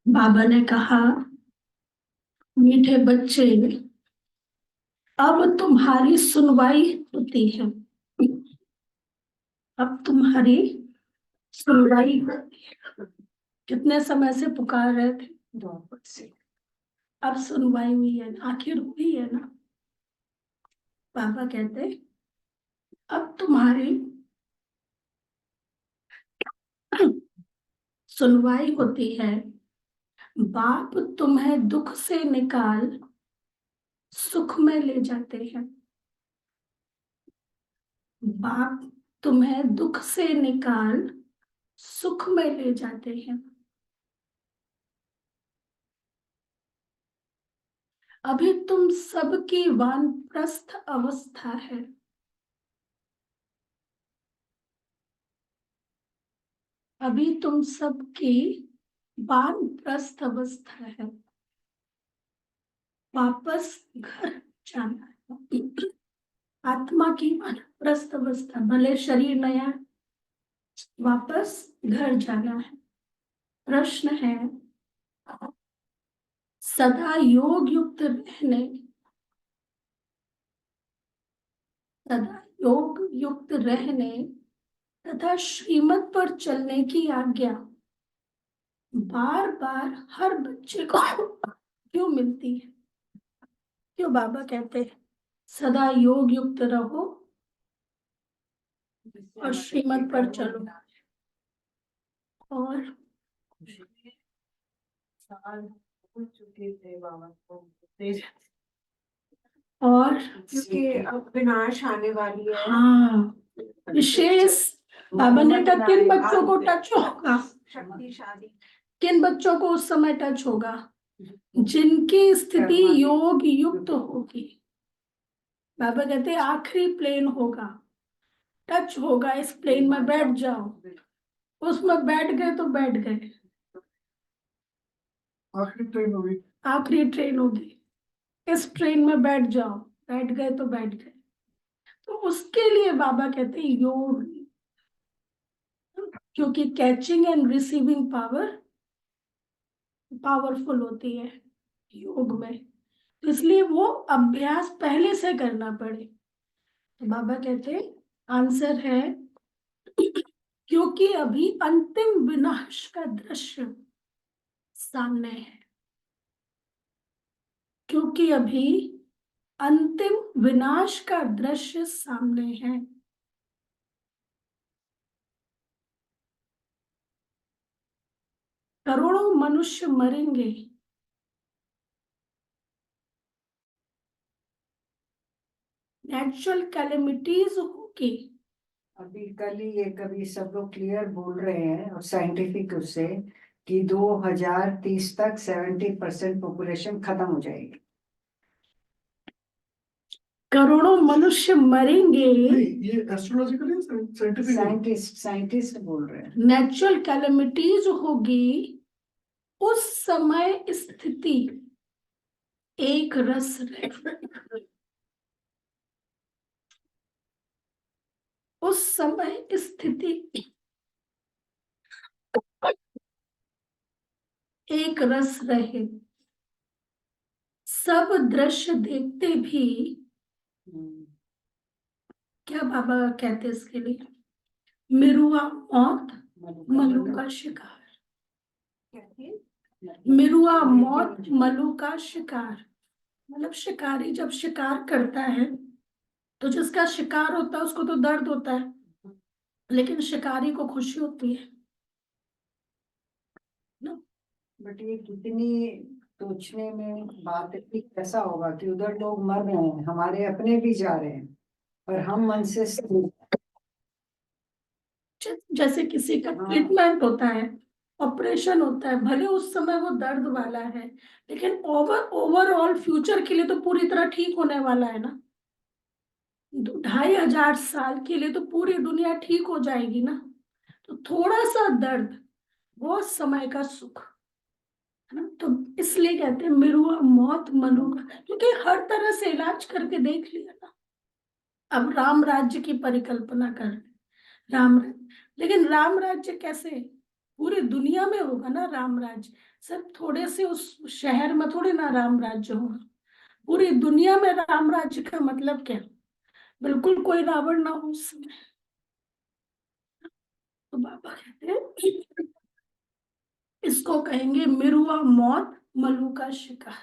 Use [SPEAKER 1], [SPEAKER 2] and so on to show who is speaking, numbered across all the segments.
[SPEAKER 1] बाबा ने कहा, मीठे बच्चे, अब तुम्हारी सुनवाई होती है। अब तुम्हारी सुनवाई होती है। कितने समय से पुकार रहे थे, 2 वर्ष से। अब सुनवाई हुई है, आखिर हुई है ना। पापा कहते, अब तुम्हारी सुनवाई होती है। बाप तुम्हें दुख से निकाल सुख में ले जाते हैं। बाप तुम्हें दुख से निकाल सुख में ले जाते हैं। अभी तुम सबकी वानप्रस्थ अवस्था है। अभी तुम सबकी वानप्रस्थ अवस्था है। वापस घर जाना है। आत्मा की वानप्रस्थ अवस्था, भले शरीर नया है, वापस घर जाना है। प्रश्न है, सदा योग युक्त रहने, सदा योग युक्त रहने तथा श्रीमत पर चलने की आज्ञा बार बार हर बच्चे को क्यों मिलती है? क्यों बाबा कहते हैं सदा योग युक्त रहो और श्रीमत पर चलो? और और
[SPEAKER 2] क्योंकि अब विनाश आने वाली है।
[SPEAKER 1] हाँ, विशेष बाबा ने कहा किन बच्चों को टच होगा?
[SPEAKER 2] शक्तिशाली।
[SPEAKER 1] किन बच्चों को उस समय टच होगा? जिनकी स्थिति योग युक्त होगी। बाबा कहते आखिरी प्लेन होगा, टच होगा, इस प्लेन में बैठ जाओ। उसमें बैठ गए तो बैठ गए,
[SPEAKER 3] आखिरी ट्रेन होगी।
[SPEAKER 1] आखिरी ट्रेन होगी, इस ट्रेन में बैठ जाओ, बैठ गए तो बैठ गए। तो उसके लिए बाबा कहते हैं योग, क्योंकि catching and receiving power powerful होती है योग में, तो इसलिए वो अभ्यास पहले से करना पड़े। तो बाबा कहते हैं आंसर है, क्योंकि अभी अंतिम विनाश का दृश्य सामने है। क्योंकि अभी अंतिम विनाश का दृश्य सामने है। करोड़ों मनुष्य मरेंगे, नेचुरल कैलेमिटीज होगी।
[SPEAKER 2] अभी कल ही ये कभी सब लोग क्लियर बोल रहे हैं और साइंटिफिक उससे कि 2030 तक 70% पॉपुलेशन खत्म हो जाएगी।
[SPEAKER 1] करोड़ों मनुष्य मरेंगे,
[SPEAKER 3] नहीं, ये एस्ट्रोलॉजिकल है, साइंटिफिक है।
[SPEAKER 2] साइंटिस्ट बोल रहे हैं।
[SPEAKER 1] नेचुरल कैलेमिटीज होगी। उस समय स्थिति एक रस रहे, उस समय स्थिति एक रस रहे। सब दृश्य देखते भी, क्या बाबा कहते हैं इसके लिए, मिरुआ मौत मलू का शिकार। मिरुआ मौत मलू का शिकार, मतलब शिकारी जब शिकार करता है तो जिसका शिकार होता है उसको तो दर्द होता है, लेकिन शिकारी को खुशी होती है ना।
[SPEAKER 2] बट ये कितनी सोचने में बात है कि कैसा होगा कि उधर लोग मर रहे हैं, हमारे अपने भी जा रहे हैं, पर हम मन से
[SPEAKER 1] जैसे किसी का ट्रीटमेंट होता है, ऑपरेशन होता है, भले उस समय वो दर्द वाला है, लेकिन ओवरऑल फ्यूचर के लिए तो पूरी तरह ठीक होने वाला है ना। 2500 साल के लिए तो पूरी दुनिया ठीक हो जाएगी ना। तो थोड़ा सा दर्द वो समय का सुख है ना। तो इसलिए कहते हैं मिरुआ मौत मनु का, क्योंकि हर तरह से इलाज करके देख लिया ना। अब राम राज्य की परिकल्पना कर रहे, राम राज्य, लेकिन राम राज्य कैसे पूरी दुनिया में होगा ना राम राज्य, सिर्फ थोड़े से उस शहर में थोड़ी ना राम राज्य होगा, पूरी दुनिया में राम राज्य का मतलब क्या, बिल्कुल कोई रावण ना हो उसमें। तो बाबा कहते हैं इसको कहेंगे मिरुआ मौत मलू का शिकार,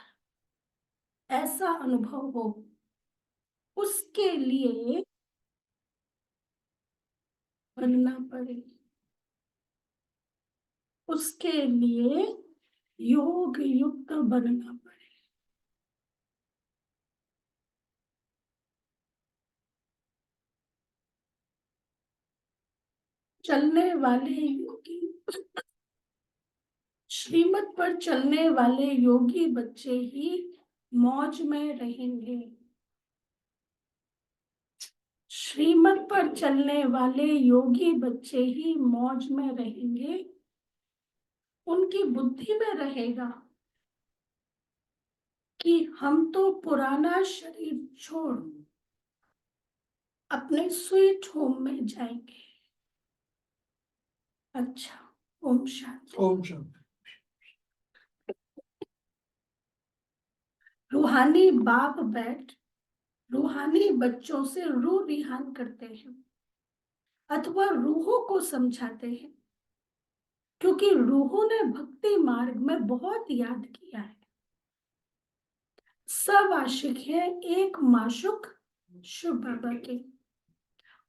[SPEAKER 1] ऐसा अनुभव हो उसके लिए बनना पड़े, उसके लिए योग युक्त बनना पड़े। चलने वाले योगी, श्रीमत पर चलने वाले योगी बच्चे ही मौज में रहेंगे। श्रीमत पर चलने वाले योगी बच्चे ही मौज में रहेंगे, उनकी बुद्धि में रहेगा कि हम तो पुराना शरीर छोड़ अपने स्वीट होम में जाएंगे। अच्छा, ओम शांति।
[SPEAKER 3] ओम शांति।
[SPEAKER 1] रूहानी बाप बैठ रूहानी बच्चों से रूह रिहान करते हैं अथवा रूहों को समझाते हैं, क्योंकि रूहों ने भक्ति मार्ग में बहुत याद किया है। सब आशिक हैं एक माशुक शिव बाबा के,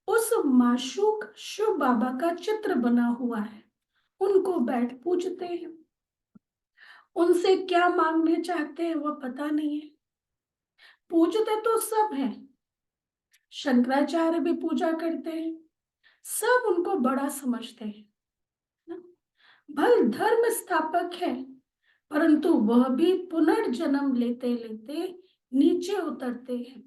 [SPEAKER 1] उस माशुक शिव बाबा का चित्र बना हुआ है, उनको बैठ पूजते हैं। उनसे क्या मांगने चाहते हैं वो पता नहीं है, पूजते तो सब हैं, शंकराचार्य भी पूजा करते हैं, सब उनको बड़ा समझते हैं, भल धर्म स्थापक है, परंतु वह भी पुनर्जन्म लेते लेते नीचे उतरते हैं।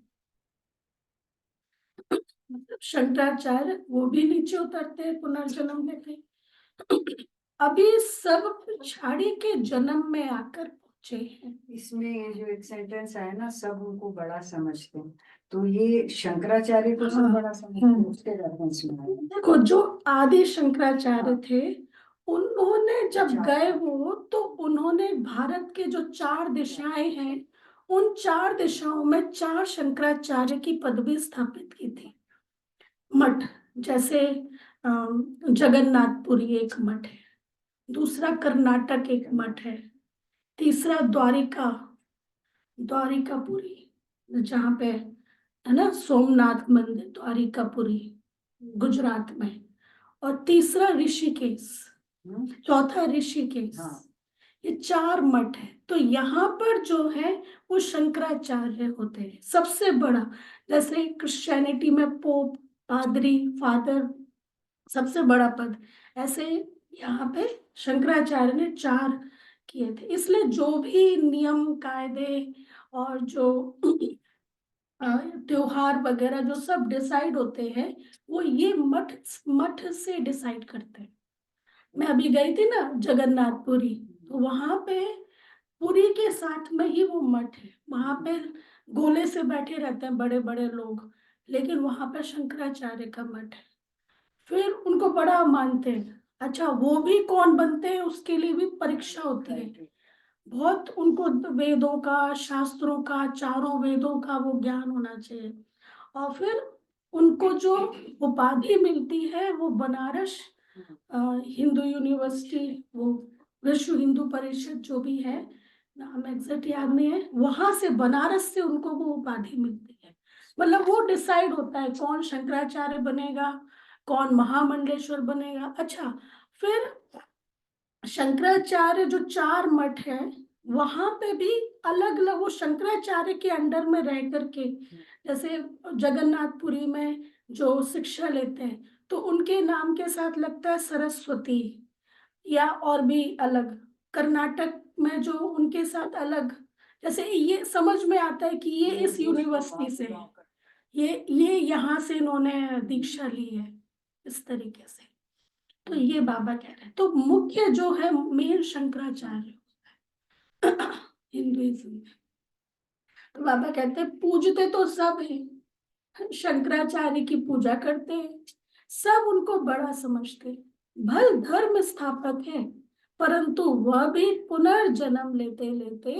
[SPEAKER 1] मतलब शंकराचार्य वो भी नीचे उतरते हैं, पुनर्जन्म लेते हैं। अभी सब पिछाड़ी के जन्म में आकर पहुंचे हैं।
[SPEAKER 2] इसमें ये जो एक सेंटेंस आया ना, सब उनको बड़ा समझते हैं, तो ये शंकराचार्य को सब
[SPEAKER 1] हाँ,
[SPEAKER 2] बड़ा समझते हैं, उसके रेफरेंस में आया।
[SPEAKER 1] देखो जो आदि शंकराचार्य थे, उन्होंने जब
[SPEAKER 2] चार।
[SPEAKER 1] गए वो तो उन्होंने भारत के जो 4 दिशाएं हैं, उन 4 दिशाओं में 4 शंकराचार्य की पदवी स्थापित की थी। मठ जैसे जगन्नाथपुरी एक मठ है, दूसरा कर्नाटक एक मठ है, तीसरा द्वारिकापुरी जहाँ पे है ना सोमनाथ मंदिर, द्वारिकापुरी गुजरात में, और तीसरा ऋषिकेश, चौथा ऋषिकेश।
[SPEAKER 2] हाँ।
[SPEAKER 1] ये 4 मठ है। तो यहाँ पर जो है वो शंकराचार्य होते हैं सबसे बड़ा, जैसे क्रिश्चियनिटी में पोप, पादरी, फादर सबसे बड़ा पद, ऐसे यहाँ पे शंकराचार्य ने 4 किए थे। इसलिए जो भी नियम कायदे और जो त्योहार वगैरह जो सब डिसाइड होते हैं, वो ये मठ मठ से डिसाइड करते हैं। मैं अभी गई थी ना जगन्नाथपुरी, तो वहां पे पुरी के साथ में ही वो मठ है, वहां पे गोले से बैठे रहते हैं बड़े बड़े लोग, लेकिन वहां पे शंकराचार्य का मठ है, फिर उनको बड़ा मानते हैं। अच्छा, वो भी कौन बनते हैं उसके लिए भी परीक्षा होती है, बहुत उनको वेदों का, शास्त्रों का, चारों वेदों का वो ज्ञान होना चाहिए। और फिर उनको जो उपाधि मिलती है वो बनारस हिंदू यूनिवर्सिटी, वो विश्व हिंदू परिषद जो भी है, नाम एग्जैक्ट याद नहीं है, वहां से बनारस से उनको वो उपाधि मिलती है। मतलब वो डिसाइड होता है कौन शंकराचार्य बनेगा, कौन महामंडलेश्वर बनेगा। अच्छा, फिर शंकराचार्य जो 4 मठ है वहां पे भी अलग अलग वो शंकराचार्य के अंडर में रह करके, जैसे जगन्नाथपुरी में जो शिक्षा लेते हैं तो उनके नाम के साथ लगता है सरस्वती, या और भी अलग, कर्नाटक में जो उनके साथ अलग, जैसे ये समझ में आता है कि ये इस यूनिवर्सिटी से है, ये यहाँ से इन्होंने दीक्षा ली है, इस तरीके से। तो ये बाबा कह रहे हैं, तो मुख्य जो है मेन शंकराचार्य हिंदुइज्म में। तो बाबा कहते हैं पूजते तो सब हैं, शंकराचार्य की पूजा करते हैं, सब उनको बड़ा समझते हैं, भल धर्म स्थापक है, परंतु वह भी पुनर्जन्म लेते लेते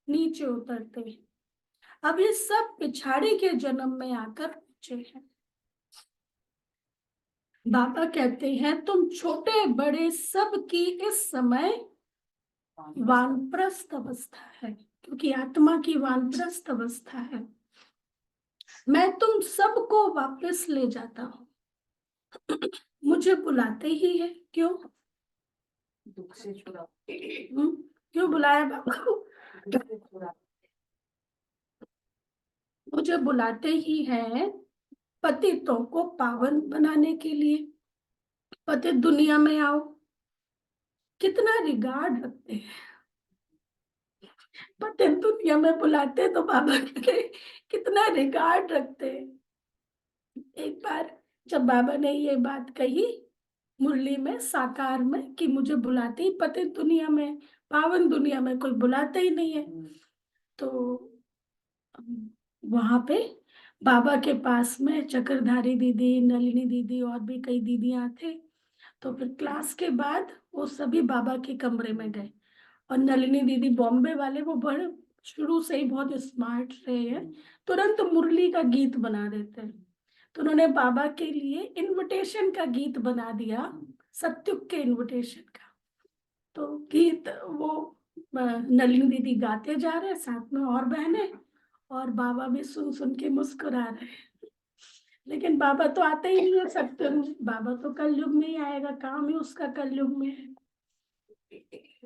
[SPEAKER 1] नीचे उतरते हैं। अब ये सब पिछाड़ी के जन्म में आकर पहुंचे हैं। बाबा कहते हैं तुम छोटे बड़े सब की इस समय वानप्रस्थ अवस्था है, क्योंकि आत्मा की वानप्रस्थ अवस्था है। मैं तुम सबको वापस ले जाता हूँ। मुझे बुलाते ही है, क्यों?
[SPEAKER 2] दुख से छुड़ा,
[SPEAKER 1] क्यों बुलाया बाबा को?
[SPEAKER 2] दुख से छुड़ा।
[SPEAKER 1] मुझे बुलाते ही हैं पतितों को पावन बनाने के लिए। पतित दुनिया में आओ। कितना रिगार्ड रखते हैं, पतित दुनिया में बुलाते तो बाबा के कितना रिगार्ड रखते हैं। एक बार जब बाबा ने ये बात कही मुरली में साकार में कि मुझे बुलाते ही पतित दुनिया में, पावन दुनिया में कोई बुलाते ही नहीं है, तो वहां पे बाबा के पास में चक्रधारी दीदी, नलिनी दीदी और भी कई दीदियां थे। तो फिर क्लास के बाद वो सभी बाबा के कमरे में गए, और नलिनी दीदी बॉम्बे वाले, वो बड़े शुरू से ही बहुत स्मार्ट रहे हैं, तुरंत मुरली का गीत बना देते हैं। तो उन्होंने बाबा के लिए इनविटेशन का गीत बना दिया, सत्युग के इनविटेशन का। तो गीत वो नलिनी दीदी गाते जा रहे, साथ में और बहनें, और बाबा भी सुन सुन के मुस्कुरा रहे हैं। लेकिन बाबा तो आते ही नहीं है सत्युग में, बाबा तो कलयुग में ही आएगा, काम ही उसका कलयुग में है।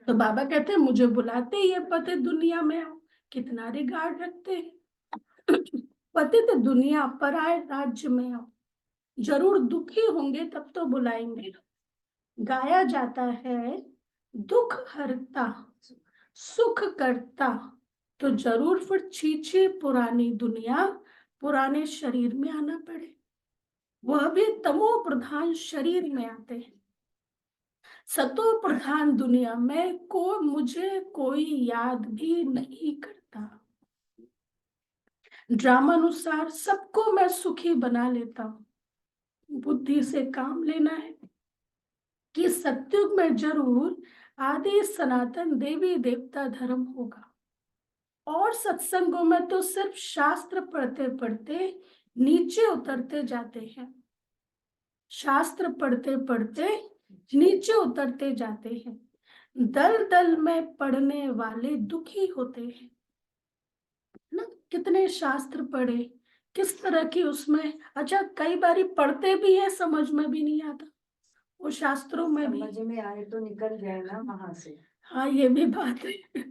[SPEAKER 1] तो बाबा कहते हैं मुझे बुलाते ही है पतित दुनिया में आओ। कितना रिगार्ड रखते हैं। पतित दुनिया पर आए राज्य में आओ। जरूर दुखी होंगे तब तो बुलाएंगे। गाया जाता है दुख हरता सुख करता, तो जरूर फिर छीछे पुरानी दुनिया, पुराने शरीर में आना पड़े। वह भी तमो प्रधान शरीर में आते हैं। सतो प्रधान दुनिया में मुझे कोई याद भी नहीं करता। ड्रामा अनुसार सबको मैं सुखी बना लेता हूँ। बुद्धि से काम लेना है कि सत्युग में जरूर आदि सनातन देवी देवता धर्म होगा। और सत्संगों में तो सिर्फ शास्त्र पढ़ते पढ़ते नीचे उतरते जाते हैं। शास्त्र पढ़ते पढ़ते नीचे उतरते जाते हैं। दल दल में पढ़ने वाले दुखी होते हैं ना। कितने शास्त्र पढ़े, किस तरह की उसमें, अच्छा कई बारी पढ़ते भी है, समझ में भी नहीं आता वो शास्त्रों में भी।
[SPEAKER 2] समझ में आए तो निकल जाए ना वहां से।
[SPEAKER 1] हाँ ये भी बात है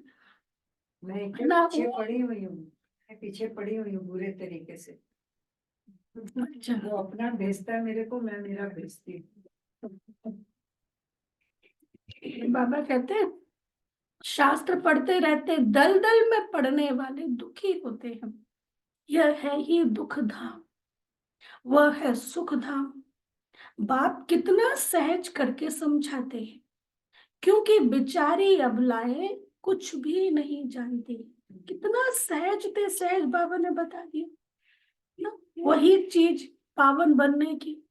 [SPEAKER 2] मैं
[SPEAKER 1] ना।
[SPEAKER 2] पीछे पड़ी हुई हूँ, मैं पीछे पड़ी हुई हूँ बुरे तरीके से।
[SPEAKER 1] अच्छा
[SPEAKER 2] वो अपना भेजता है मेरे को, मैं मेरा भेजती हूँ।
[SPEAKER 1] बाबा कहते हैं शास्त्र पढ़ते रहते दल दल में पढ़ने वाले दुखी होते हैं। यह है ही दुख धाम, वह है सुख धाम। बाप कितना सहज करके समझाते हैं, क्योंकि बेचारी अबलाएं कुछ भी नहीं जानती। कितना सहज थे, सहज बाबा ने बता दिया ना। वही चीज पावन बनने की,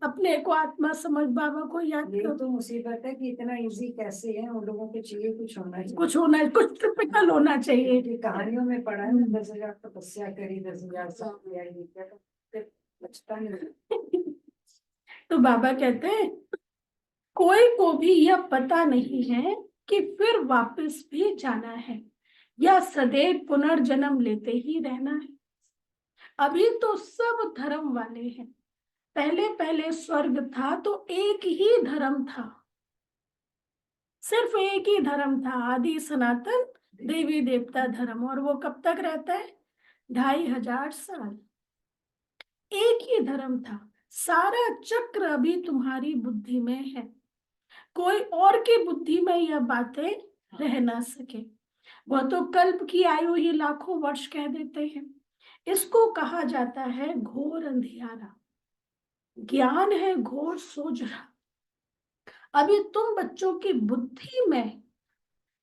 [SPEAKER 1] अपने को आत्मा समझ बाबा को याद
[SPEAKER 2] यही
[SPEAKER 1] करो।
[SPEAKER 2] तो मुसीबत है कि इतना इजी कैसे है, उन लोगों को चाहिए कुछ होना चाहिए,
[SPEAKER 1] कुछ होना, कुछ टिपिकल होना चाहिए।
[SPEAKER 2] कि कहानियों में पढ़ा है 10,000 तपस्या करी, 10,000 साल किया, ये क्या, तो फिर बचता नहीं।
[SPEAKER 1] तो बाबा कहते हैं कोई को भी यह पता नहीं है कि फिर वापस भी जाना है या सदैव पुनर्जन्म लेते ही रहना है। अभी तो सब धर्म वाले हैं। पहले पहले स्वर्ग था तो एक ही धर्म था, सिर्फ एक ही धर्म था, आदि सनातन देवी देवता धर्म। और वो कब तक रहता है? 2500 साल एक ही धर्म था। सारा चक्र अभी तुम्हारी बुद्धि में है, कोई और की बुद्धि में यह बातें रह ना सके। वह तो कल्प की आयु ही लाखों वर्ष कह देते हैं। इसको कहा जाता है घोर अंधियारा। ज्ञान है घोर सोजरा। अभी तुम बच्चों की बुद्धि में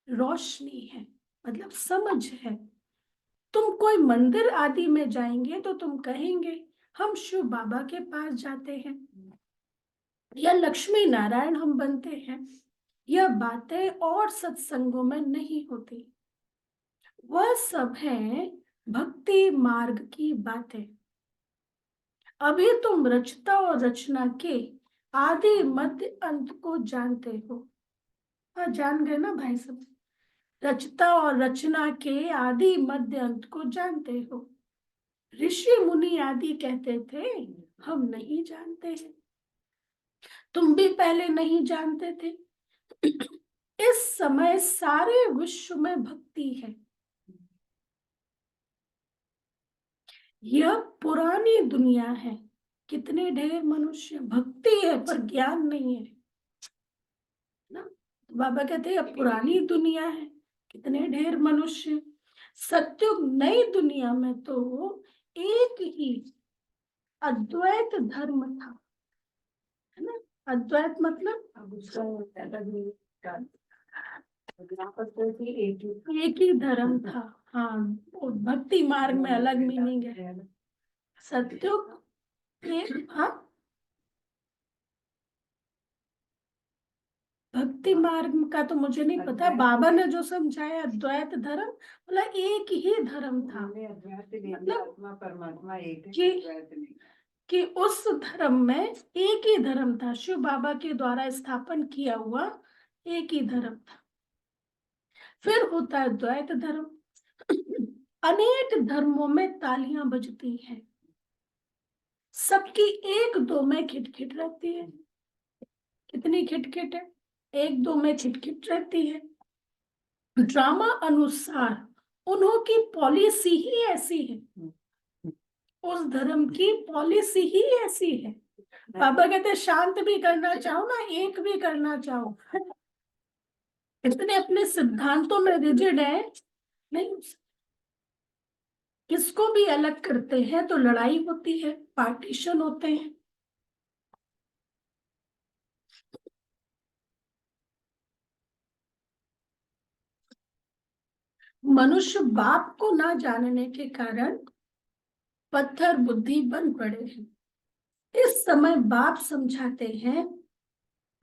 [SPEAKER 1] रोशनी है, मतलब समझ है। तुम कोई मंदिर आदि में जाएंगे तो तुम कहेंगे हम शिव बाबा के पास जाते हैं। या लक्ष्मी नारायण हम बनते हैं, यह बातें और सत्संगों में नहीं होती। वह सब है भक्ति मार्ग की बातें। अभी तुम रचता और रचना के आदि मध्य अंत को जानते हो। हाँ, जान गए ना भाई सब। रचता और रचना के आदि मध्य अंत को जानते हो। ऋषि मुनि आदि कहते थे हम नहीं जानते हैं। तुम भी पहले नहीं जानते थे। इस समय सारे विश्व में भक्ति है। यह पुरानी दुनिया है। कितने ढेर मनुष्य, भक्ति है पर ज्ञान नहीं है ना। बाबा कहते हैं अब पुरानी दुनिया है, कितने ढेर मनुष्य। सत्युग नई दुनिया में तो एक ही अद्वैत धर्म था, है ना। अद्वैत मतलब
[SPEAKER 2] अब उसका अलग ही यहाँ पर तो भी
[SPEAKER 1] एक ही धर्म था। हाँ, वो भक्ति मार्ग में अलग मीनिंग है। सत्युग एक, हाँ, भक्ति मार्ग का तो मुझे नहीं पता। बाबा ने जो समझाया अद्वैत धर्म, बोला एक ही धर्म था। मतलब
[SPEAKER 2] आत्मा परमात्मा एक है,
[SPEAKER 1] कि
[SPEAKER 2] अद्वैत नहीं।
[SPEAKER 1] कि उस धर्म में एक ही धर्म था, शिव बाबा के द्वारा स्थापन किया हुआ एक ही धर्म था। फिर होता है द्वैत धर्म। अनेक धर्मों में तालियां बजती हैं, सबकी एक दो में खिटखिट रहती है। कितनी खिटखिट है? एक दो में खिटखिट रहती है। ड्रामा अनुसार उन्हों की पॉलिसी ही ऐसी है, उस धर्म की पॉलिसी ही ऐसी है। बाबा कहते शांत भी करना चाहो ना, एक भी करना चाहो, इतने अपने सिद्धांतों में रिजिड है, नहीं। किसको भी अलग करते हैं तो लड़ाई होती है, पार्टीशन होते हैं। मनुष्य बाप को ना जानने के कारण पत्थर बुद्धि बन पड़े हैं। इस समय बाप समझाते हैं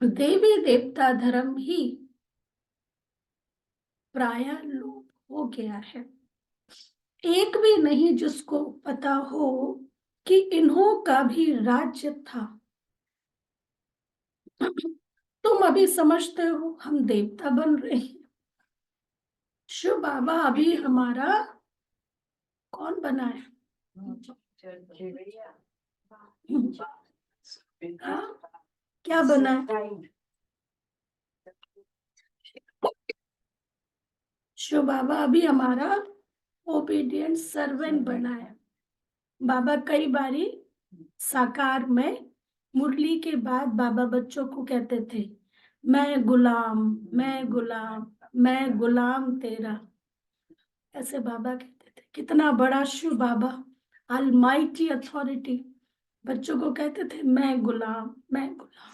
[SPEAKER 1] देवी देवता धर्म ही प्राय लोप हो गया है। एक भी नहीं जिसको पता हो कि इन्हों का भी राज्य था। तुम अभी समझते हो हम देवता बन रहे हैं। शिव बाबा अभी हमारा कौन बना है? हाँ, क्या बना है? शिव बाबा अभी हमारा ओबीडियंट सर्वेंट बना है। बाबा कई बारी साकार में मुरली के बाद बाबा बच्चों को कहते थे मैं गुलाम, मैं गुलाम, मैं गुलाम तेरा। ऐसे बाबा कहते थे। कितना बड़ा शिव बाबा, अलमाइटी अथॉरिटी, बच्चों को कहते थे मैं गुलाम, मैं गुलाम।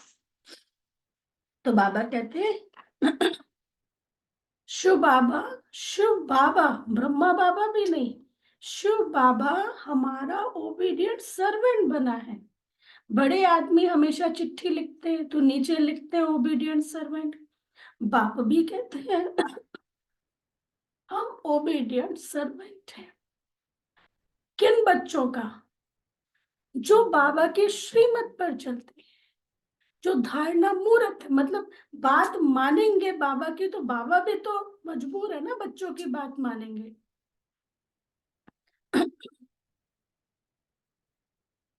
[SPEAKER 1] तो बाबा कहते शिव बाबा, शिव बाबा, ब्रह्मा बाबा भी नहीं, शिव बाबा हमारा ओबीडियंट सर्वेंट बना है। बड़े आदमी हमेशा चिट्ठी लिखते हैं तो नीचे लिखते हैं ओबीडियंट सर्वेंट। बाप भी कहते हैं हम ओबीडियंट सर्वेंट हैं। किन बच्चों का? जो बाबा के श्रीमत पर चलते हैं, जो धारणा मूर्त है, मतलब बात मानेंगे बाबा की, तो बाबा भी तो मजबूर है ना बच्चों की बात मानेंगे।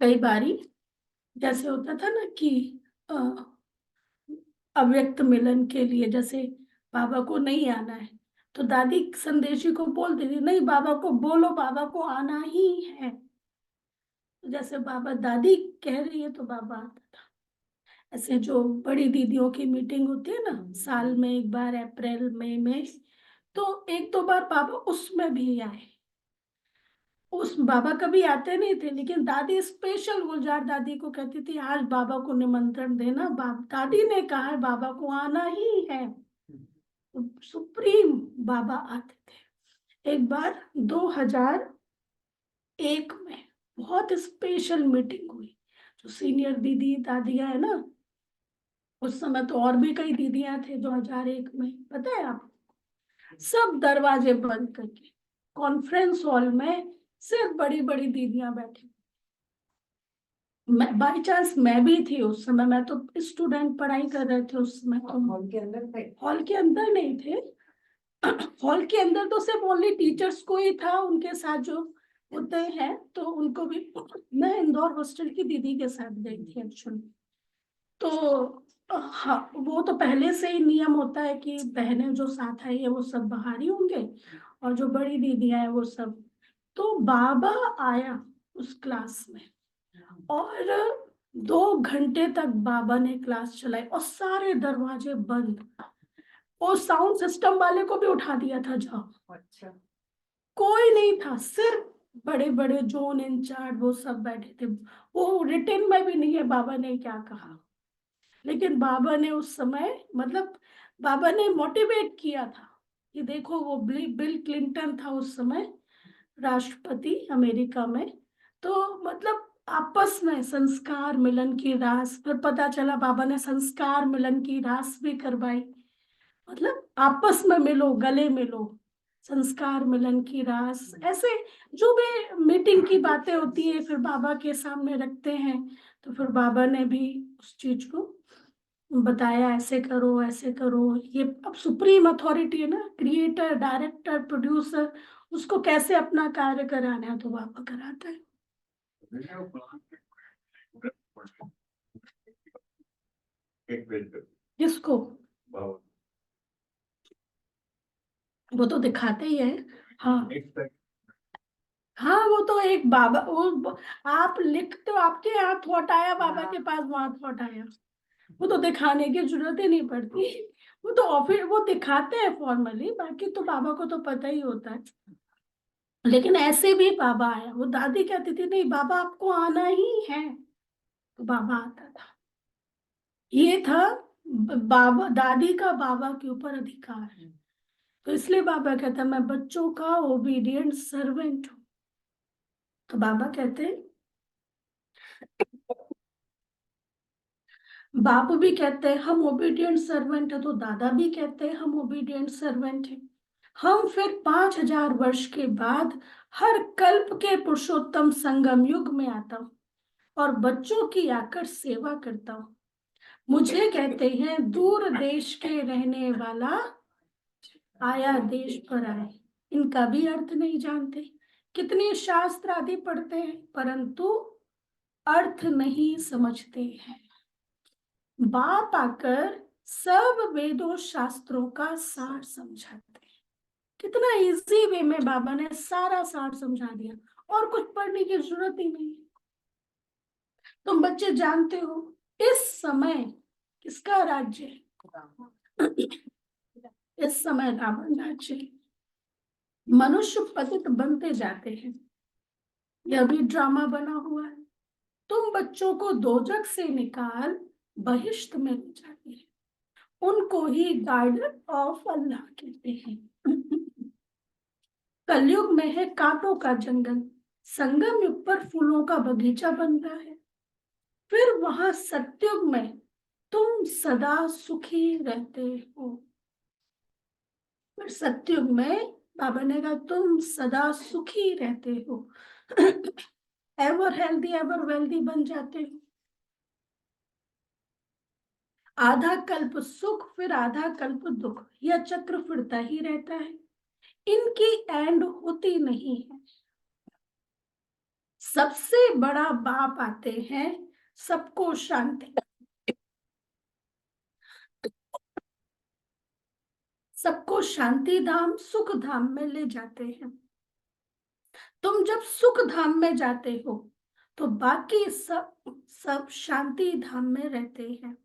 [SPEAKER 1] कई बारी जैसे होता था ना कि अ, अव्यक्त मिलन के लिए जैसे बाबा को नहीं आना है तो दादी संदेशी को बोल देती नहीं बाबा को बोलो, बाबा को आना ही है। तो जैसे बाबा, दादी कह रही है तो बाबा आता था। ऐसे जो बड़ी दीदियों की मीटिंग होती है ना साल में एक बार, अप्रैल मई में, तो एक दो बार बाबा उसमें भी आए। उस बाबा कभी आते नहीं थे, लेकिन दादी स्पेशल गुलजार दादी को कहती थी आज बाबा को निमंत्रण देना, दादी ने कहा है बाबा को आना ही है। तो सुप्रीम बाबा आते थे। एक बार 2001 में बहुत स्पेशल मीटिंग हुई। जो सीनियर दीदी दादियां है ना, उस समय तो और भी कई दीदियां थे 2001 में, पता है आप, सब दरवाजे बंद करके कॉन्फ्रेंस हॉल में सिर्फ बड़ी बड़ी दीदियां बैठी। मैं बाई चांस मैं भी थी उस समय, मैं तो स्टूडेंट पढ़ाई कर रहे थे उस समय, तो
[SPEAKER 2] हॉल के अंदर थे।
[SPEAKER 1] हॉल के अंदर नहीं थे। हॉल के अंदर तो सिर्फ ओनली टीचर्स को ही था, उनके साथ जो होते हैं तो उनको भी। मैं इंदौर हॉस्टल की दीदी के साथ गई थी एक्चुअली। तो हाँ, वो तो पहले से ही नियम होता है कि बहनें जो साथ आई है वो सब बाहर ही होंगे, और जो बड़ी दीदियां हैं वो सब। तो बाबा आया उस क्लास में, और 2 घंटे तक बाबा ने क्लास चलाई और सारे दरवाजे बंद। वो साउंड सिस्टम वाले को भी उठा दिया था, जाओ।
[SPEAKER 2] अच्छा।
[SPEAKER 1] कोई नहीं था, सिर्फ बड़े बड़े जोन इंचार्ज वो सब बैठे थे। वो रिटर्न में भी नहीं है बाबा ने क्या कहा, लेकिन बाबा ने उस समय, मतलब बाबा ने मोटिवेट किया था कि देखो, वो बिल क्लिंटन था उस समय राष्ट्रपति अमेरिका में। तो मतलब आपस में संस्कार मिलन की रास, फिर पता चला बाबा ने संस्कार मिलन की रास भी करवाई। मतलब आपस में मिलो, गले मिलो, संस्कार मिलन की रास, ऐसे जो भी मीटिंग की बातें होती है फिर बाबा के सामने रखते हैं। तो फिर बाबा ने भी उस चीज को बताया, ऐसे करो ऐसे करो। ये अब सुप्रीम अथॉरिटी है ना, क्रिएटर डायरेक्टर प्रोड्यूसर, उसको कैसे अपना कार्य कराना है तो बाबा कराता है। किसको? वो तो दिखाते ही है। हाँ हाँ, वो तो एक बाबा, वो आप लिखते हो, आपके यहाँ थॉट आया, बाबा के पास वहां थॉट आया। वो तो दिखाने की जरूरत ही नहीं पड़ती। वो तो ऑफिस वो दिखाते हैं फॉर्मली, बाकी तो बाबा को तो पता ही होता है। लेकिन ऐसे भी बाबा आया, वो दादी कहती थी नहीं बाबा आपको आना ही है, तो बाबा आता था। ये था बाबा, दादी का बाबा के ऊपर अधिकार है। तो इसलिए बाबा कहता मैं बच्चों का ओबीडियंट सर्वेंट हूँ। तो बाबा कहते, बाप भी कहते हैं हम ओबीडियंट सर्वेंट है, तो दादा भी कहते हैं हम ओबीडियंट सर्वेंट है। हम फिर 5000 वर्ष के बाद हर कल्प के पुरुषोत्तम संगम युग में आता हूँ और बच्चों की आकर सेवा करता हूँ। मुझे कहते हैं दूर देश के रहने वाला आया देश पर आए। इनका भी अर्थ नहीं जानते, कितने शास्त्र आदि पढ़ते हैं परंतु अर्थ नहीं समझते हैं। बाप आकर सब वेदों शास्त्रों का सार समझाते हैं। कितना इजी वे में बाबा ने सारा सार समझा दिया, और कुछ पढ़ने की जरूरत ही नहीं है। तुम बच्चे जानते हो इस समय किसका राज्य है? इस समय रावण राज्य है। मनुष्य पतित बनते जाते हैं, यह भी ड्रामा बना हुआ है। तुम बच्चों को दोजख से निकाल बहिष्ट में ले जाते हैं, उनको ही गार्डन ऑफ अल्लाह कहते हैं। कलयुग में है कांटों का जंगल, संगम युग पर फूलों का बगीचा बन रहा है। फिर वहां सत्युग में तुम सदा सुखी रहते हो। फिर सत्युग में बाबा ने कहा तुम सदा सुखी रहते हो। एवर हेल्दी एवर वेल्दी बन जाते हो। आधा कल्प सुख फिर आधा कल्प दुख, यह चक्र फिरता ही रहता है, इनकी एंड होती नहीं है। सबसे बड़ा बाप आते हैं सबको शांति, सबको शांति धाम सुख धाम में ले जाते हैं। तुम जब सुख धाम में जाते हो तो बाकी सब सब शांति धाम में रहते हैं।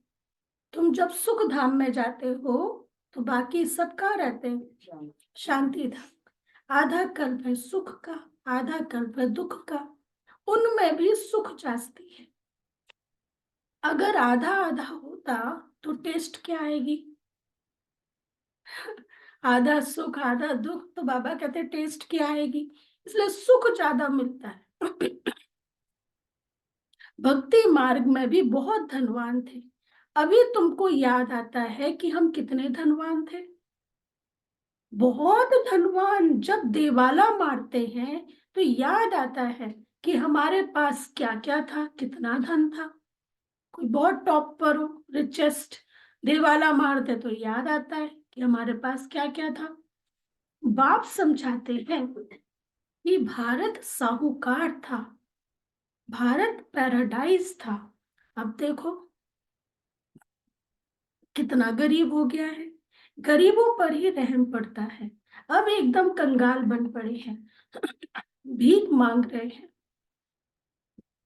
[SPEAKER 1] तुम जब सुख धाम में जाते हो तो बाकी सब कहाँ रहते हैं? शांति धाम। आधा कल्प है सुख का, आधा कल्प है दुख का, उनमें भी सुख जाती है। अगर आधा आधा होता तो टेस्ट क्या आएगी? आधा सुख आधा दुख, तो बाबा कहते टेस्ट क्या आएगी? इसलिए सुख ज्यादा मिलता है। भक्ति मार्ग में भी बहुत धनवान थे, अभी तुमको याद आता है कि हम कितने धनवान थे? बहुत धनवान। जब देवाला मारते हैं तो याद आता है कि हमारे पास क्या क्या था, कितना धन था। कोई बहुत टॉप पर हो, रिचेस्ट, देवाला मारते तो याद आता है कि हमारे पास क्या क्या था। बाप समझाते हैं कि भारत साहूकार था, भारत पैराडाइज था। अब देखो कितना गरीब हो गया है, गरीबों पर ही रहम पड़ता है। अब एकदम कंगाल बन पड़े हैं, भीख मांग रहे हैं।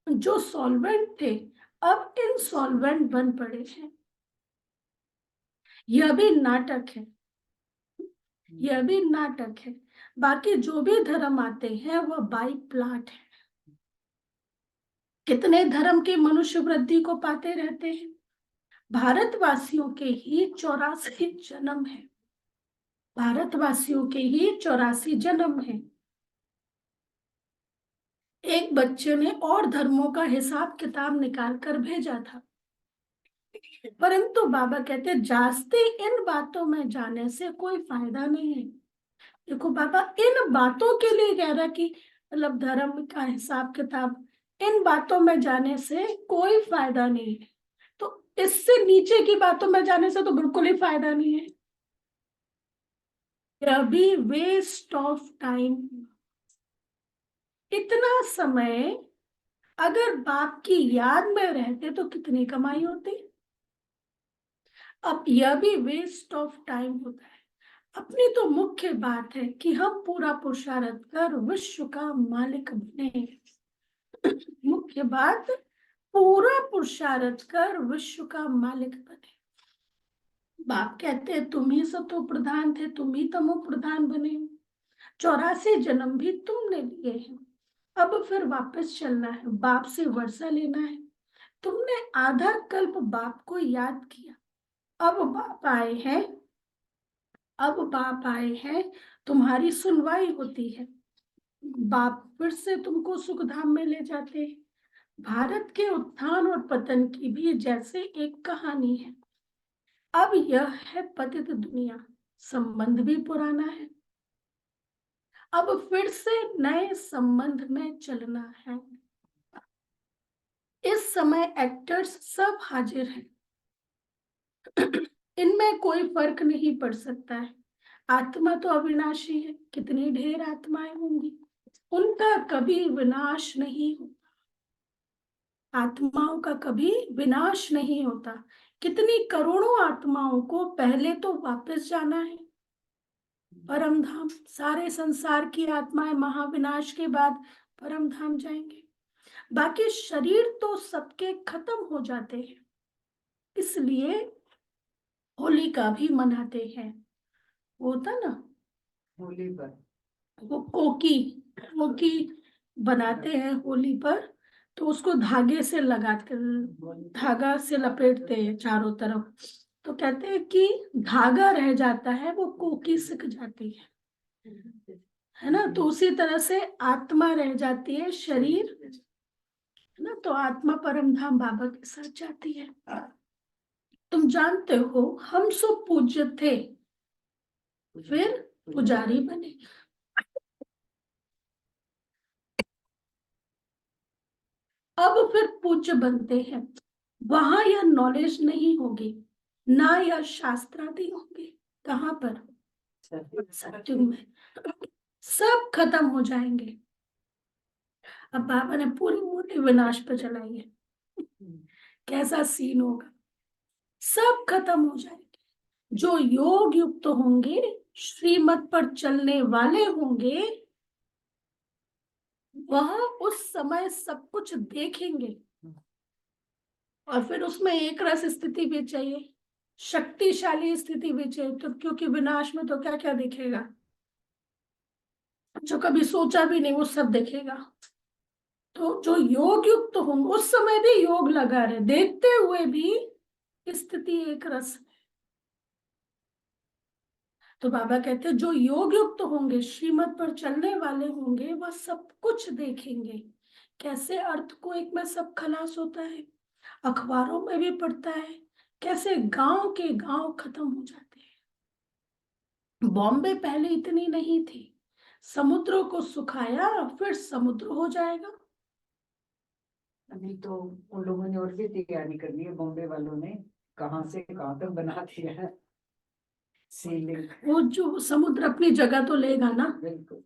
[SPEAKER 1] जो सॉल्वेंट थे अब इनसॉल्वेंट बन पड़े हैं। यह भी नाटक है, यह भी नाटक है। बाकी जो भी धर्म आते हैं वह बाई प्लाट है। कितने धर्म के मनुष्य वृद्धि को पाते रहते हैं। भारतवासियों के ही 84 जन्म है, भारतवासियों के ही 84 जन्म है। एक बच्चे ने और धर्मों का हिसाब किताब निकाल कर भेजा था, परंतु बाबा कहते जास्ती इन बातों में जाने से कोई फायदा नहीं है। देखो बाबा इन बातों के लिए कह रहा कि मतलब धर्म का हिसाब किताब, इन बातों में जाने से कोई फायदा नहीं है। तो इससे नीचे की बातों में जाने से तो बिल्कुल ही फायदा नहीं है। यह भी वेस्ट ऑफ टाइम। इतना समय अगर बाप की याद में रहते तो कितनी कमाई होती। अब यह भी वेस्ट ऑफ टाइम होता है। अपनी तो मुख्य बात है कि हम पूरा पुरुषार्थ कर विश्व का मालिक बने। मुख्य बात, पूरा पुरुषार्थ कर विश्व का मालिक बने। बाप कहते हैं तुम ही सतो प्रधान थे, तुम ही तमो प्रधान बने। 84 जन्म भी तुमने लिए हैं। अब फिर वापस चलना है, बाप से वर्षा लेना है। तुमने आधा कल्प बाप को याद किया, अब बाप आए हैं, अब बाप आए हैं, तुम्हारी सुनवाई होती है। बाप फिर से तुमको सुखधाम में ले जाते हैं। भारत के उत्थान और पतन की भी जैसे एक कहानी है। अब यह है पतित दुनिया, संबंध भी पुराना है। अब फिर से नए संबंध में चलना है। इस समय एक्टर्स सब हाजिर हैं, इनमें कोई फर्क नहीं पड़ सकता है। आत्मा तो अविनाशी है, कितनी ढेर आत्माएं होंगी, उनका कभी विनाश नहीं होता। आत्माओं का कभी विनाश नहीं होता। कितनी करोड़ों आत्माओं को पहले तो वापस जाना है परम धाम। सारे संसार की आत्माएं महाविनाश के बाद परम धाम जाएंगे। बाकी शरीर तो सबके खत्म हो जाते हैं, इसलिए होलिका भी मनाते हैं। वो होता ना,
[SPEAKER 2] होली पर
[SPEAKER 1] वो कोकी, कोकी बनाते हैं होली पर। तो उसको धागे से लगाते, धागा से लपेटते हैं चारों तरफ। तो कहते हैं कि धागा रह जाता है, वो कोकी सिक जाती है ना। तो उसी तरह से आत्मा रह जाती है, शरीर है ना, तो आत्मा परम धाम बाबा के साथ जाती है। तुम जानते हो हम सब पूज्य थे, फिर पुजारी बने। अब फिर पूज्य बनते हैं। वहां यह नॉलेज नहीं होगी, ना यह शास्त्रादि होंगे। कहाँ पर? सत्युग में। सब खत्म हो जाएंगे। अब बाबा ने पूरी मूर्ति विनाश पे चलाई है, कैसा सीन होगा। सब खत्म हो जाएंगे। जो योग युक्त होंगे, श्रीमत पर चलने वाले होंगे, वह उस समय सब कुछ देखेंगे। और फिर उसमें एक रस स्थिति भी चाहिए, शक्तिशाली स्थिति भी चाहिए। तो क्योंकि विनाश में तो क्या क्या दिखेगा, जो कभी सोचा भी नहीं वो सब दिखेगा। तो जो योग युक्त होंगे, उस समय भी योग लगा रहे, देखते हुए भी स्थिति एक रस। तो बाबा कहते हैं जो योग युक्त होंगे, श्रीमत पर चलने वाले होंगे, वह सब कुछ देखेंगे। कैसे? अर्थ को एक में सब खलास होता है, अखबारों में भी पढ़ता है कैसे गांव के गांव खत्म हो जाते हैं। बॉम्बे पहले इतनी नहीं थी, समुद्रों को सुखाया फिर समुद्र हो जाएगा।
[SPEAKER 2] अभी तो उन लोगों ने और भी तैयारी कर ली है, बॉम्बे वालों ने कहाँ से कहाँ तक बना दिया है सीलिंग।
[SPEAKER 1] वो जो समुद्र अपनी जगह तो लेगा ना।
[SPEAKER 2] बिल्कुल।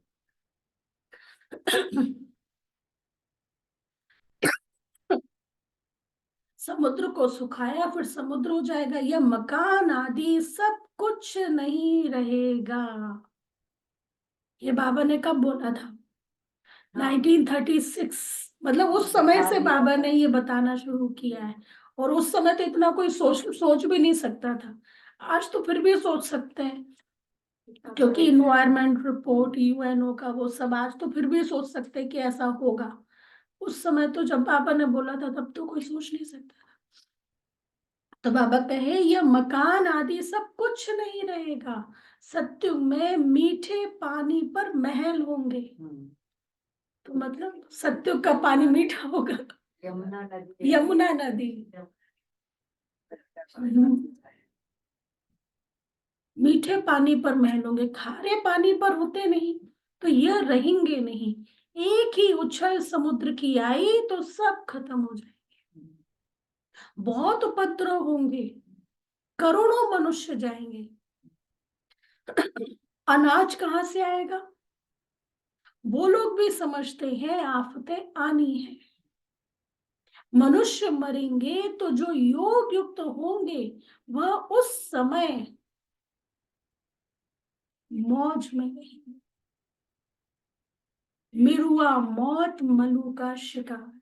[SPEAKER 1] समुद्र को सुखाया फिर समुद्र हो जाएगा, यह मकान आदि सब कुछ नहीं रहेगा। ये बाबा ने कब बोला था?
[SPEAKER 2] हाँ।
[SPEAKER 1] 1936। मतलब उस समय से बाबा ने ये बताना शुरू किया है। और उस समय तो इतना कोई सोच भी नहीं सकता था। आज तो फिर भी सोच सकते हैं, क्योंकि इन्वायरमेंट रिपोर्ट यूएनओ का वो सब, आज तो फिर भी सोच सकते हैं कि ऐसा होगा। उस समय तो जब बाबा ने बोला था तब तो कोई सोच नहीं सकता था। तो बाबा कहे यह मकान आदि सब कुछ नहीं रहेगा, सत्युग में मीठे पानी पर महल होंगे। तो मतलब सत्युग का पानी मीठा होगा।
[SPEAKER 2] यमुना नदी।
[SPEAKER 1] यमुना नदी। मीठे पानी पर महल होंगे, खारे पानी पर होते नहीं, तो यह रहेंगे नहीं। एक ही उछल समुद्र की आई तो सब खत्म हो जाएंगे। बहुत उपद्रव होंगे, करोड़ों मनुष्य जाएंगे। अनाज कहाँ से आएगा? वो लोग भी समझते हैं आफतें आनी है। मनुष्य मरेंगे तो जो योग युक्त होंगे वह उस समय मौज में रहेंगे। मिरुआ मौत मलू का शिकार।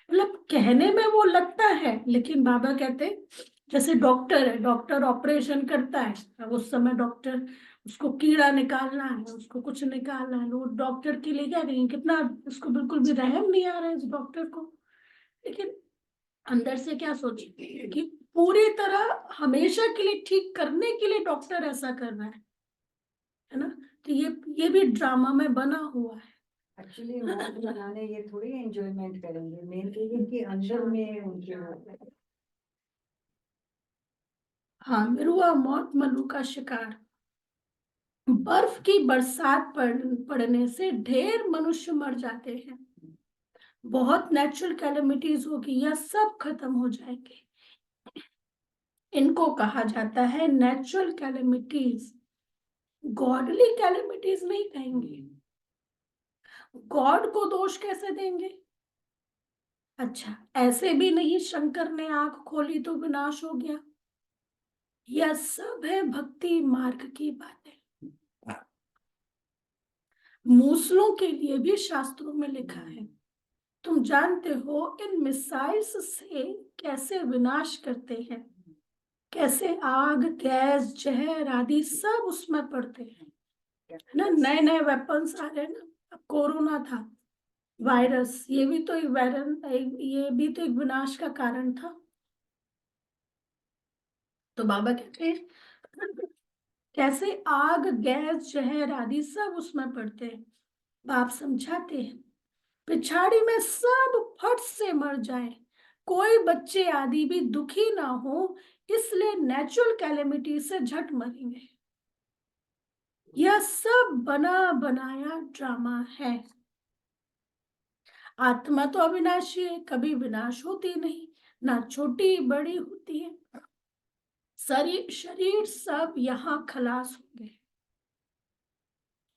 [SPEAKER 1] मतलब कहने में वो लगता है, लेकिन बाबा कहते जैसे डॉक्टर है, डॉक्टर ऑपरेशन करता है, अब उस समय डॉक्टर उसको कीड़ा निकालना है, उसको कुछ निकालना है, वो डॉक्टर के लिए क्या करेंगे, कितना उसको बिल्कुल भी रहम नहीं आ रहा है इस डॉक्टर को। लेकिन अंदर से क्या सोचिए कि पूरी तरह हमेशा के लिए ठीक करने के लिए डॉक्टर ऐसा कर रहा है ना। तो ये भी ड्रामा में बना हुआ है।
[SPEAKER 2] एक्चुअली मौत बनाने ये थोड़ी एंजॉयमेंट करेंगे, मेन तो ये कि अंदर में उनके।
[SPEAKER 1] हाँ, मिरुआ मौत मलू का शिकार। बर्फ की बरसात पड़ने से ढेर मनुष्य मर जाते हैं। बहुत नेचुरल कैलेमिटीज होगी, यह सब खत्म हो जाएंगे। इनको कहा जाता है नेचुरल कैलेमिटीज, गॉडली कैलेमिटीज नहीं कहेंगे। गॉड को दोष कैसे देंगे? अच्छा, ऐसे भी नहीं शंकर ने आंख खोली तो विनाश हो गया। यह सब है भक्ति मार्ग की बातें। मूसलों के लिए भी शास्त्रों में लिखा है। तुम जानते हो इन मिसाइल्स से कैसे विनाश करते हैं, कैसे आग गैस जहर आदि सब उसमें पड़ते हैं ना। नए नए वेपन्स आ रहे हैं ना। अब कोरोना था, वायरस, ये भी तो एक ये भी तो एक विनाश का कारण था। तो बाबा कहते हैं कैसे आग गैस जहर आदि सब उसमें पड़ते हैं। बाप समझाते हैं पिछाड़ी में सब फट से मर जाए, कोई बच्चे आदि भी दुखी ना हो, इसलिए नेचुरल कैलेमिटी से झट मरेंगे। यह सब बना बनाया ड्रामा है। आत्मा तो अविनाशी है, कभी विनाश होती नहीं, ना छोटी बड़ी होती है। शरीर सब यहाँ खलास होंगे,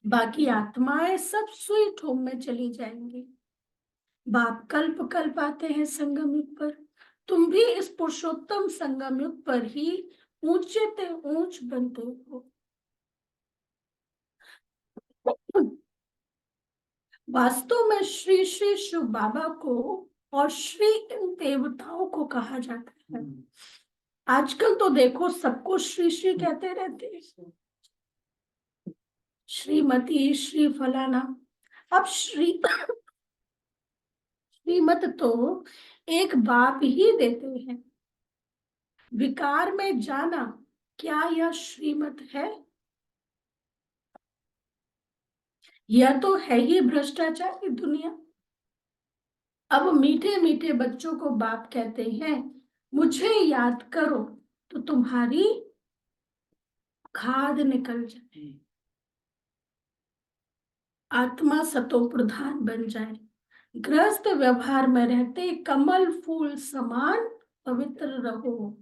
[SPEAKER 1] बाकी आत्माएं सब सुई ठोम में चली जाएंगी। बाप कल्प कल्प आते हैं संगम युग पर, तुम भी इस पुरुषोत्तम संगम युग पर ही ऊंचे ते ऊंच बनते हो। वास्तव में श्री श्री शिव बाबा को और श्री इन देवताओं को कहा जाता है। आजकल तो देखो सबको श्री श्री कहते रहते हैं, श्रीमती श्री फलाना। अब श्रीमत तो एक बाप ही देते हैं। विकार में जाना, क्या यह श्रीमत है? यह तो है ही भ्रष्टाचार की दुनिया। अब मीठे मीठे बच्चों को बाप कहते हैं, मुझे याद करो तो तुम्हारी खाद निकल जाए, आत्मा सतो प्रधान बन जाए, गृहस्थ व्यवहार में रहते कमल फूल समान पवित्र रहो।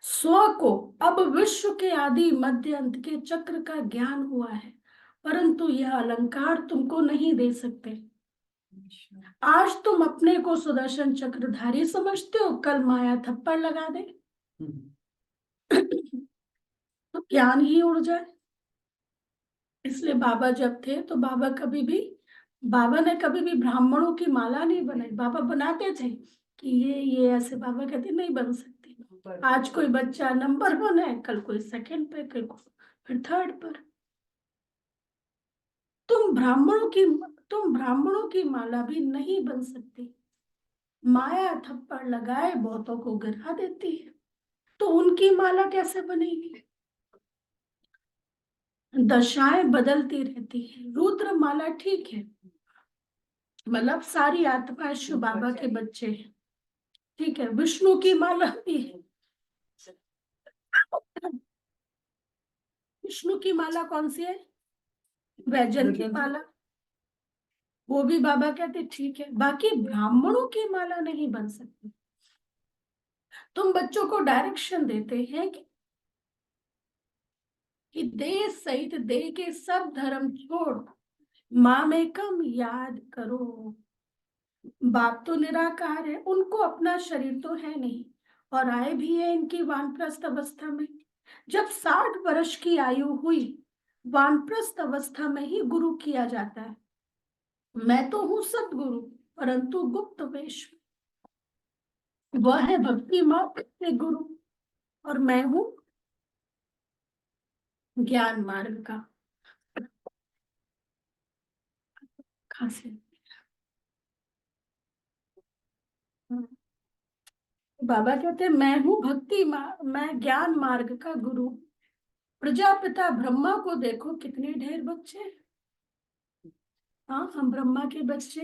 [SPEAKER 1] स्व को अब विश्व के आदि मध्य अंत के चक्र का ज्ञान हुआ है, परंतु यह अलंकार तुमको नहीं दे सकते। आज तुम अपने को सुदर्शन चक्रधारी समझते हो, कल माया थप्पड़ लगा दे तो ज्ञान ही उड़ जाए। इसलिए बाबा जब थे तो बाबा ने कभी भी ब्राह्मणों की माला नहीं बनाई। बाबा बनाते थे कि ये ऐसे, बाबा कहते नहीं बन सकती। आज कोई बच्चा नंबर 1 है, कल कोई सेकंड पे, कल कोई फिर थर्ड पर। तुम ब्राह्मणों की माला भी नहीं बन सकती। माया थप्पड़ लगाए बहुतों को गिरा देती है, तो उनकी माला कैसे बनेगी? दशाएं बदलती रहती है। रुद्र माला ठीक है, मतलब सारी आत्मा शिव बाबा के बच्चे हैं, ठीक है। विष्णु की माला भी है। विष्णु की माला कौन सी है? वैजयंती माला, वो भी बाबा कहते ठीक है। बाकी ब्राह्मणों की माला नहीं बन सकती। तुम बच्चों को डायरेक्शन देते हैं कि देह सहित देह के सब धर्म छोड़ मामेकम याद करो। बाप तो निराकार है, उनको अपना शरीर तो है नहीं, और आए भी है इनकी वानप्रस्थ अवस्था में। जब 60 वर्ष की आयु हुई, वानप्रस्थ अवस्था में ही गुरु किया जाता है। मैं तो हूँ सदगुरु, परंतु गुप्त वेश में। वह है भक्ति मार्ग के गुरु, और मैं हूँ ज्ञान मार्ग का। खांसी। बाबा कहते हैं मैं हूँ मैं ज्ञान मार्ग का गुरु। प्रजापिता ब्रह्मा को देखो, कितने ढेर बच्चे। हाँ, हम ब्रह्मा के बच्चे।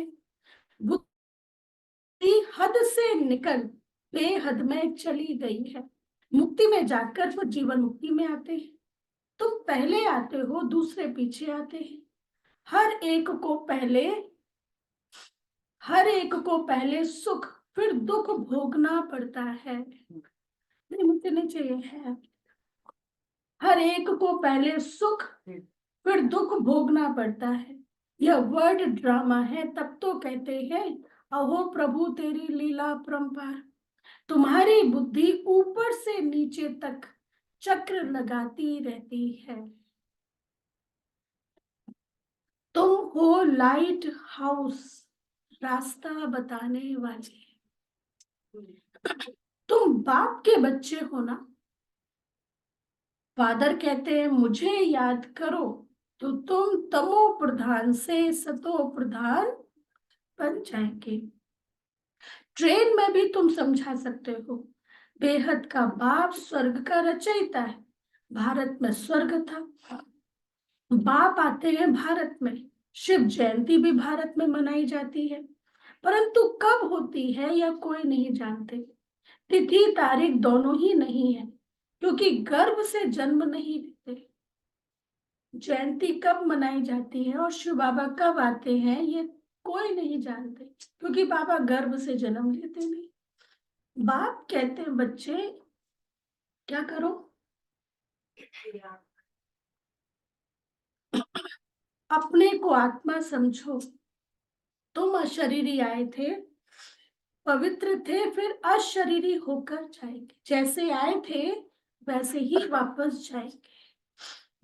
[SPEAKER 1] बुद्धि हद से निकल बेहद में चली गई है। मुक्ति में जाकर वो जीवन मुक्ति में आते हैं। तुम पहले आते हो, दूसरे पीछे आते हैं। हर एक को पहले सुख फिर दुख भोगना पड़ता है। नहीं, मुझे नहीं चाहिए है। हर एक को पहले सुख फिर दुख भोगना पड़ता है। यह वर्ड ड्रामा है, तब तो कहते हैं अहो प्रभु तेरी लीला अपरंपार। तुम्हारी बुद्धि ऊपर से नीचे तक चक्र लगाती रहती है। तुम हो लाइट हाउस, रास्ता बताने वाले। तुम बाप के बच्चे हो ना। फादर कहते हैं मुझे याद करो, तो तुम तमो प्रधान से सतो प्रधान बन जाएंगे। ट्रेन में भी तुम समझा सकते हो, बेहद का बाप स्वर्ग का रचयिता है। भारत में स्वर्ग था, बाप आते हैं भारत में। शिव जयंती भी भारत में मनाई जाती है, परंतु कब होती है यह कोई नहीं जानते। तिथि तारीख दोनों ही नहीं है, क्योंकि गर्भ से जन्म नहीं लेते। जयंती कब मनाई जाती है और शिव बाबा कब आते हैं ये कोई नहीं जानते, क्योंकि बाबा गर्भ से जन्म लेते नहीं। बाप कहते हैं बच्चे क्या करो, अपने को आत्मा समझो। तुम अशरीरी आए थे, पवित्र थे, फिर अशरीरी होकर जाएंगे। जैसे आए थे वैसे ही वापस जाएंगे।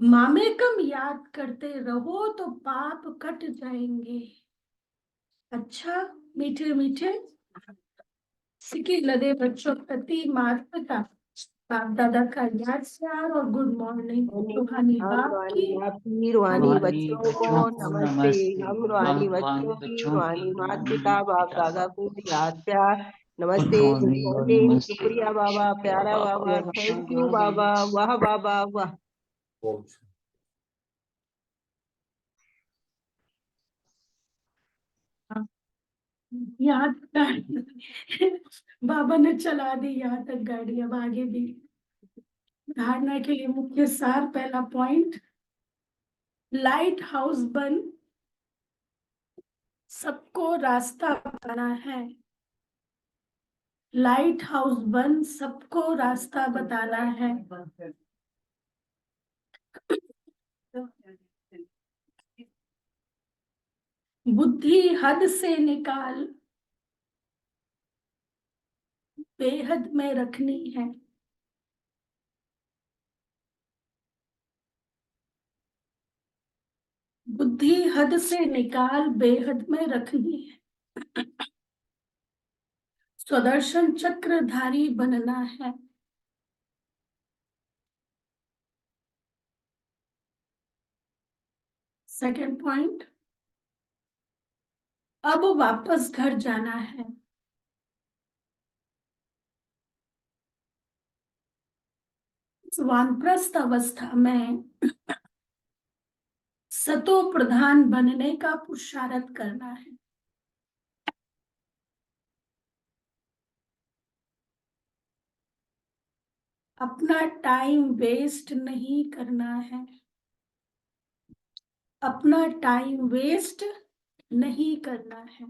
[SPEAKER 1] मामेकम याद करते रहो तो पाप कट जाएंगे। अच्छा, मीठे मीठे सिक्के लदे बच्चों प्रति माता पिता बाप दादा का याद प्यार और गुड मॉर्निंग। रूहानी बाप की
[SPEAKER 4] रूहानी
[SPEAKER 1] बच्चों
[SPEAKER 4] बच्चों को नमस्ते। हम रूहानी बच्चों की रूहानी माता पिता बाप दादा को याद प्यार नमस्ते। Good morning. शुक्रिया बाबा, प्यारा बाबा, थैंक यू बाबा, वाह बाबा वाह।
[SPEAKER 1] यहाँ तक बाबा ने चला दी यहाँ तक गाड़ी, अब आगे भी। धारणा के लिए मुख्य सार, पहला पॉइंट, लाइट हाउस बन सबको रास्ता बताना है। लाइट हाउस बन सबको रास्ता बताना है। बुद्धि हद से निकाल बेहद में रखनी है। बुद्धि हद से निकाल बेहद में रखनी है। स्वदर्शन चक्रधारी बनना है। सेकंड पॉइंट, अब वापस घर जाना है। इस वानप्रस्थ अवस्था में सतो प्रधान बनने का पुरुषार्थ करना है। अपना टाइम वेस्ट नहीं करना है। अपना टाइम वेस्ट नहीं करना है।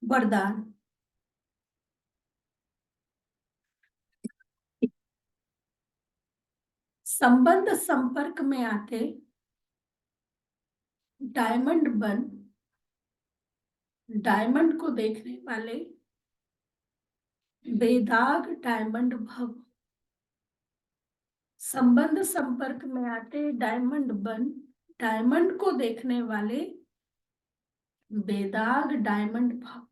[SPEAKER 1] वरदान, संबंध संपर्क में आते डायमंड बन डायमंड को देखने वाले बेदाग डायमंड भव। संबंध संपर्क में आते डायमंड बन डायमंड को देखने वाले बेदाग डायमंड भव।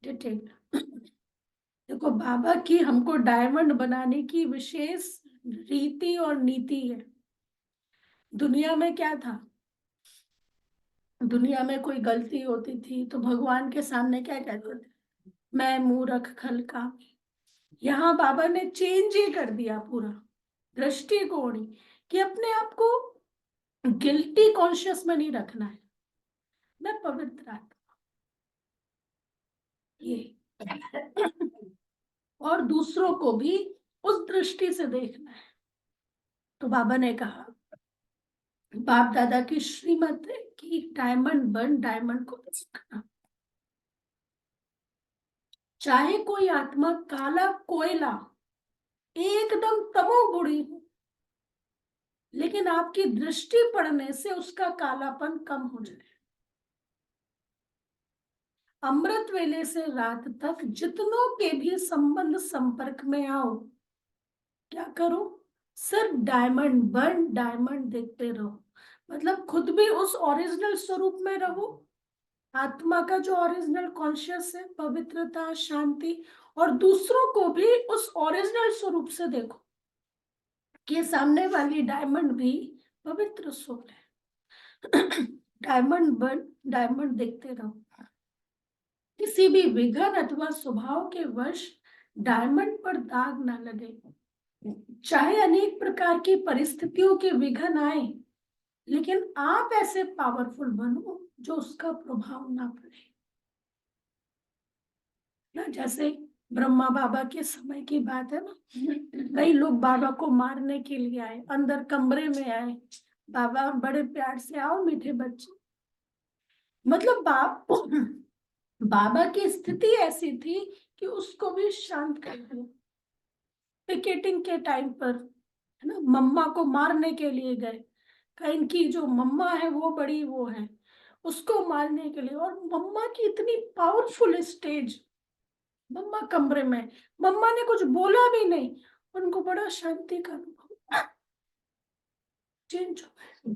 [SPEAKER 1] डिटेल देखो, बाबा की हमको डायमंड बनाने की विशेष रीति और नीति है। दुनिया में क्या था, दुनिया में कोई गलती होती थी तो भगवान के सामने क्या कहते थे, मैं मूर्ख खलका। यहाँ बाबा ने चेंज ही कर दिया पूरा दृष्टिकोण ही, कि अपने आप को गिल्टी कॉन्शियस में नहीं रखना है। मैं पवित्र आत्मा, ये और दूसरों को भी उस दृष्टि से देखना है। तो बाबा ने कहा, बाप दादा की श्रीमत है कि डायमंड बन डायमंड को देखना। चाहे कोई आत्मा काला कोयला एकदम तमोगुणी हो, लेकिन आपकी दृष्टि पड़ने से उसका कालापन कम हो जाए। अमृत वेले से रात तक जितनों के भी संबंध संपर्क में आओ, क्या करो, सिर्फ डायमंड बन डायमंड देखते रहो। मतलब खुद भी उस ओरिजिनल स्वरूप में रहो, आत्मा का जो ओरिजिनल कॉन्शियस है, पवित्रता, शांति, और दूसरों को भी उस ओरिजिनल स्वरूप से देखो कि सामने वाली डायमंड भी पवित्र सोल है। डायमंड बन डायमंड देखते रहो। किसी भी विघन अथवा स्वभाव के वश डायमंड पर दाग ना लगे। चाहे अनेक प्रकार की परिस्थितियों के विघन आए, लेकिन आप ऐसे पावरफुल बनो जो उसका प्रभाव ना पड़े ना। जैसे ब्रह्मा बाबा के समय की बात है ना, कई लोग बाबा को मारने के लिए आए, अंदर कमरे में आए, बाबा बड़े प्यार से, आओ मीठे बच्चे। मतलब बाबा की स्थिति ऐसी थी कि उसको भी शांत कर दिया। पिकेटिंग के टाइम पर, है ना, मम्मा को मारने के लिए गए, इनकी जो मम्मा है वो बड़ी वो है, उसको मारने के लिए। और मम्मा की इतनी पावरफुल स्टेज, मम्मा कमरे में, मम्मा ने कुछ बोला भी नहीं, उनको बड़ा शांति का अनुभव। चेंज हो गए।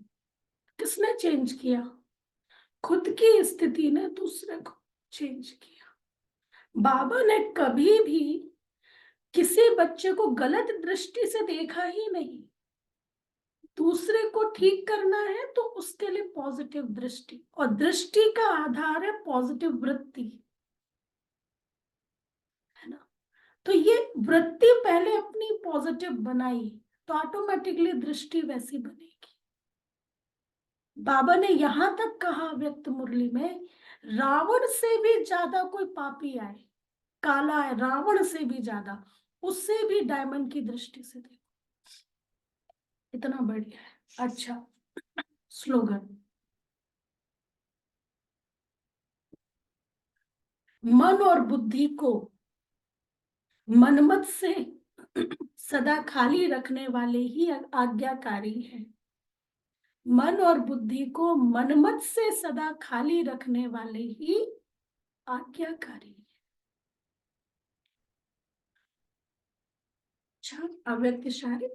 [SPEAKER 1] किसने चेंज किया? खुद की स्थिति ने दूसरे को चेंज किया। बाबा ने कभी भी किसी बच्चे को गलत दृष्टि से देखा ही नहीं। दूसरे को ठीक करना है तो उसके लिए पॉजिटिव दृष्टि, और दृष्टि का आधार है पॉजिटिव वृत्ति, है ना। तो ये वृत्ति पहले अपनी पॉजिटिव बनाई तो ऑटोमेटिकली दृष्टि वैसी बनेगी। बाबा ने यहां तक कहा व्यक्त मुरली में, रावण से भी ज्यादा कोई पापी आए, काला है रावण से भी ज्यादा, उससे भी डायमंड की दृष्टि से देखो, इतना बढ़िया है। अच्छा, स्लोगन, मन और बुद्धि को मनमत से सदा खाली रखने वाले ही आज्ञाकारी हैं। मन और बुद्धि को मनमत से सदा खाली रखने वाले ही आज्ञाकारी हैं। अच्छा, अव्यक्त इशारे,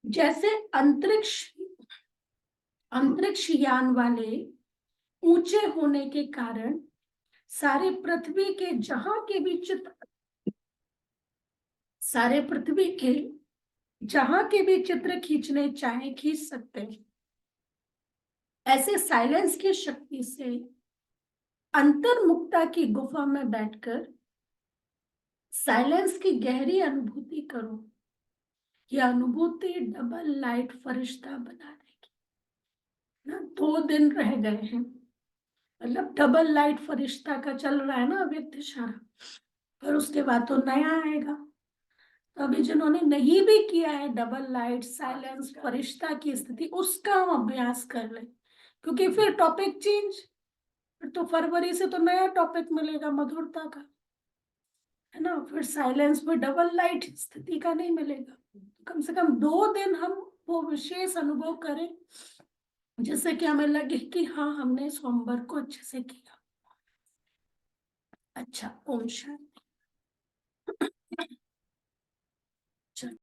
[SPEAKER 1] जैसे अंतरिक्ष यान वाले ऊंचे होने के कारण सारे पृथ्वी के जहां के भी चित्र, सारे पृथ्वी के जहां के भी चित्र खींचने चाहे खींच सकते हैं, ऐसे साइलेंस की शक्ति से अंतर्मुक्ता की गुफा में बैठकर साइलेंस की गहरी अनुभूति करो। यह अनुभूति डबल लाइट फरिश्ता बना देगी ना। 2 दिन रह गए हैं, मतलब डबल लाइट फरिश्ता का चल रहा है ना अव्यक्त इशारा, और उसके बाद तो नया आएगा। तो अभी जिन्होंने नहीं भी किया है डबल लाइट साइलेंस फरिश्ता की स्थिति, उसका हम अभ्यास कर लें, क्योंकि फिर टॉपिक चेंज, फिर तो फरवरी से तो नया टॉपिक मिलेगा मधुरता का, है ना। फिर साइलेंस में डबल लाइट स्थिति का नहीं मिलेगा। कम से कम 2 दिन हम वो विशेष अनुभव करें, जिससे कि हमें लगे कि हाँ हमने सोमवार को अच्छे से किया। अच्छा, ओम शांति।